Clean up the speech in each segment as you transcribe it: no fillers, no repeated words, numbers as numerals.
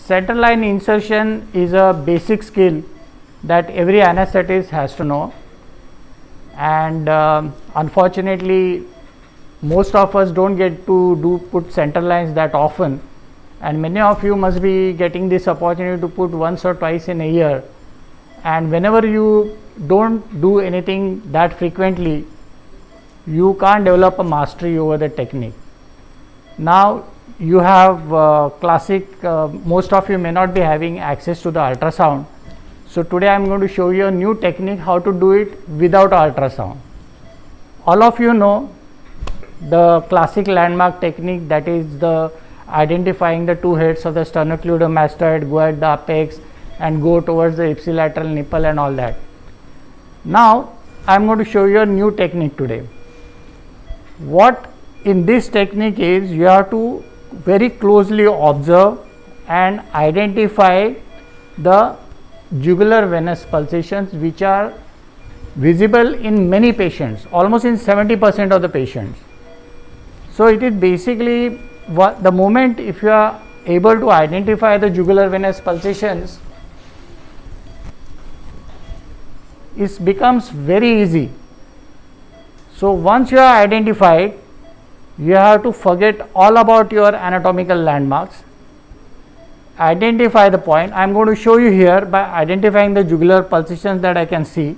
Central line insertion is a basic skill that every anesthetist has to know, and unfortunately most of us don't get to put central lines that often, and many of you must be getting this opportunity to put once or twice in a year, and whenever you don't do anything that frequently, you can't develop a mastery over the technique. Now you have classic, most of you may not be having access to the ultrasound. So today I am going to show you a new technique how to do it without ultrasound. All of you know the classic landmark technique, that is the identifying the two heads of the sternocleidomastoid, go at the apex and go towards the ipsilateral nipple and all that. Now I am going to show you a new technique today. What in this technique is, you have to very closely observe and identify the jugular venous pulsations which are visible in many patients, almost in 70% of the patients. So it is basically the moment if you are able to identify the jugular venous pulsations, it becomes very easy. So once you are identified, you have to forget all about your anatomical landmarks. Identify the point. I am going to show you here by identifying the jugular pulsations that I can see.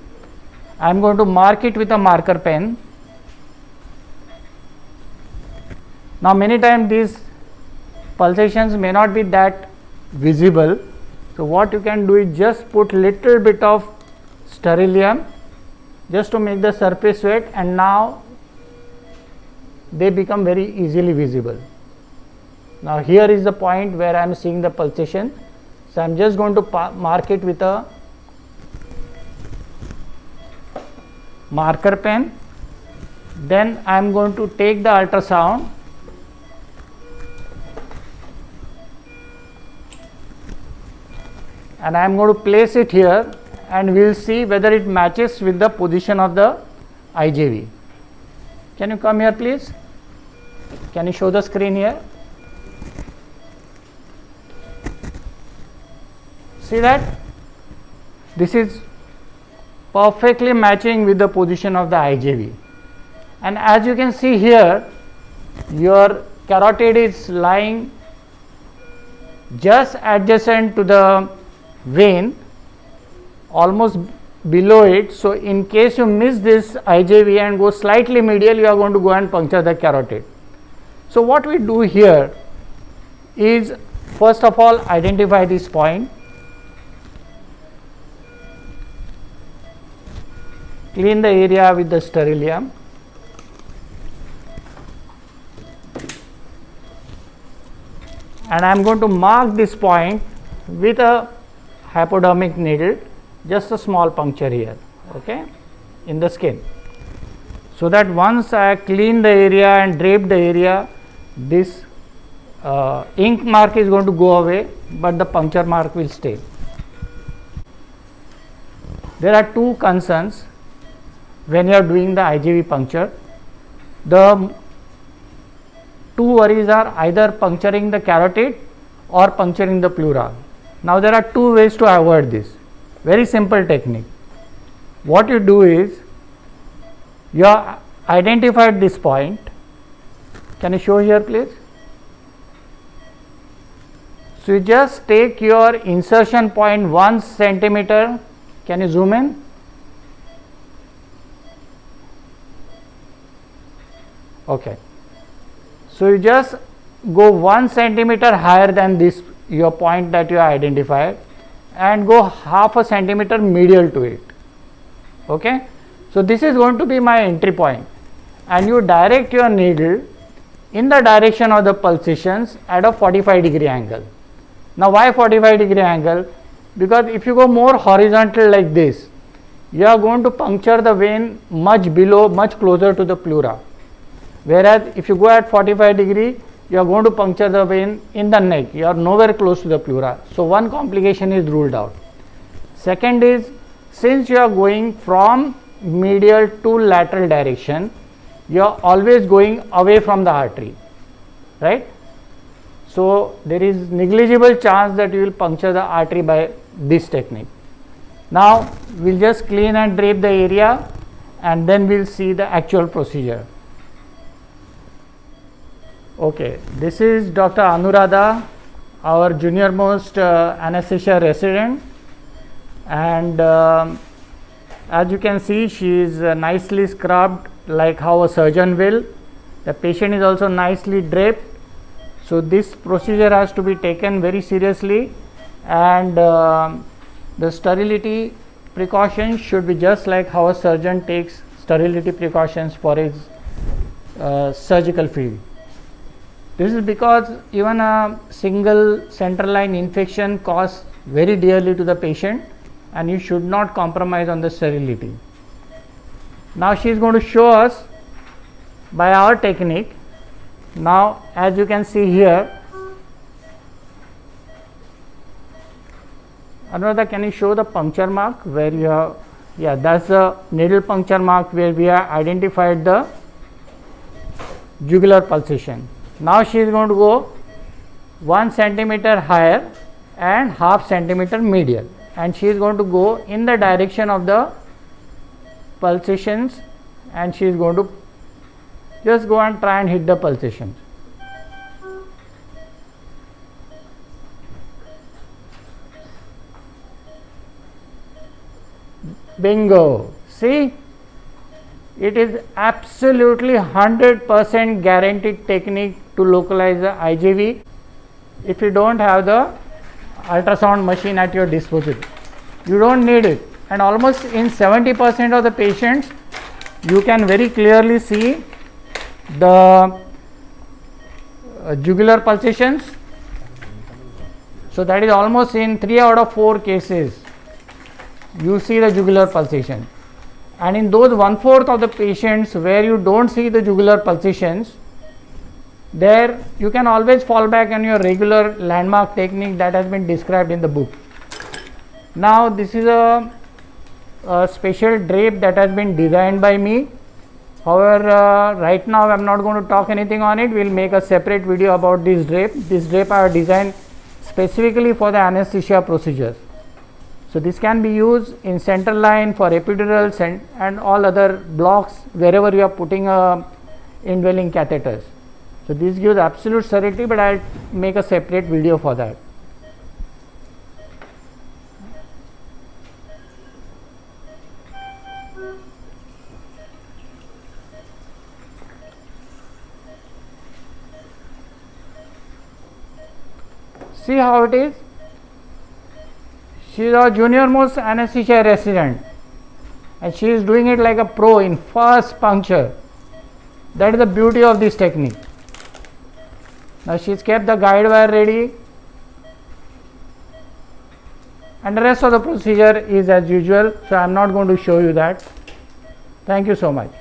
I am going to mark it with a marker pen. Now many times these pulsations may not be that visible. So what you can do is just put little bit of sterilium just to make the surface wet, and now they become very easily visible. Now here is the point where I am seeing the pulsation. So I am just going to mark it with a marker pen. Then I am going to take the ultrasound and I am going to place it here, and we will see whether it matches with the position of the IJV. Can you come here please? Can you show the screen here? See that? This is perfectly matching with the position of the IJV. And as you can see here, your carotid is lying just adjacent to the vein, almost below it. So in case you miss this IJV and go slightly medial, you are going to go and puncture the carotid. So what we do here is, first of all, identify this point, clean the area with the sterilium, and I am going to mark this point with a hypodermic needle, just a small puncture here, okay, in the skin, so that once I clean the area and drape the area, this ink mark is going to go away, but the puncture mark will stay. There are two concerns when you are doing the IJV puncture. The two worries are either puncturing the carotid or puncturing the pleura. Now there are two ways to avoid this. Very simple technique. What you do is, you have identified this point. Can you show here please? So you just take your insertion point 1 centimeter. Can you zoom in? Okay. So you just go 1 centimeter higher than this your point that you identified, and go half a centimeter medial to it. Okay. So this is going to be my entry point, and you direct your needle in the direction of the pulsations at a 45-degree angle. Now why 45-degree angle? Because if you go more horizontal like this, you are going to puncture the vein much below, much closer to the pleura. Whereas if you go at 45-degree, you are going to puncture the vein in the neck. You are nowhere close to the pleura. So one complication is ruled out. Second is, since you are going from medial to lateral direction, you are always going away from the artery, right? So there is negligible chance that you will puncture the artery by this technique. Now we'll just clean and drape the area and then we'll see the actual procedure. Okay, this is Dr. Anuradha, our junior most anesthesia resident, and as you can see, she is nicely scrubbed like how a surgeon will. The patient is also nicely draped. So this procedure has to be taken very seriously, and the sterility precautions should be just like how a surgeon takes sterility precautions for his surgical field. This is because even a single central line infection costs very dearly to the patient, and you should not compromise on the sterility. Now she is going to show us by our technique. Now as you can see here, Anuradha, can you show the puncture mark where you have, yeah, that's the needle puncture mark where we have identified the jugular pulsation. Now she is going to go 1 centimeter higher and half centimeter medial, and she is going to go in the direction of the pulsations, and she is going to just go and try and hit the pulsations. Bingo! See, it is absolutely 100% guaranteed technique to localize the IJV if you don't have the ultrasound machine at your disposal. You don't need it, and almost in 70% of the patients you can very clearly see the jugular pulsations. So that is almost in 3 out of 4 cases you see the jugular pulsation, and in those 1/4 of the patients where you don't see the jugular pulsations, there you can always fall back on your regular landmark technique that has been described in the book. Now this is a special drape that has been designed by me. However, right now I am not going to talk anything on it. We will make a separate video about this drape. This drape I have designed specifically for the anesthesia procedures. So this can be used in central line, for epidurals, and all other blocks wherever you are putting indwelling catheters. So this gives absolute sterility, but I will make a separate video for that. See how it is? She is our junior most anesthesia resident, and she is doing it like a pro in fast puncture. That is the beauty of this technique. Now she has kept the guide wire ready, and the rest of the procedure is as usual, so I am not going to show you that. Thank you so much.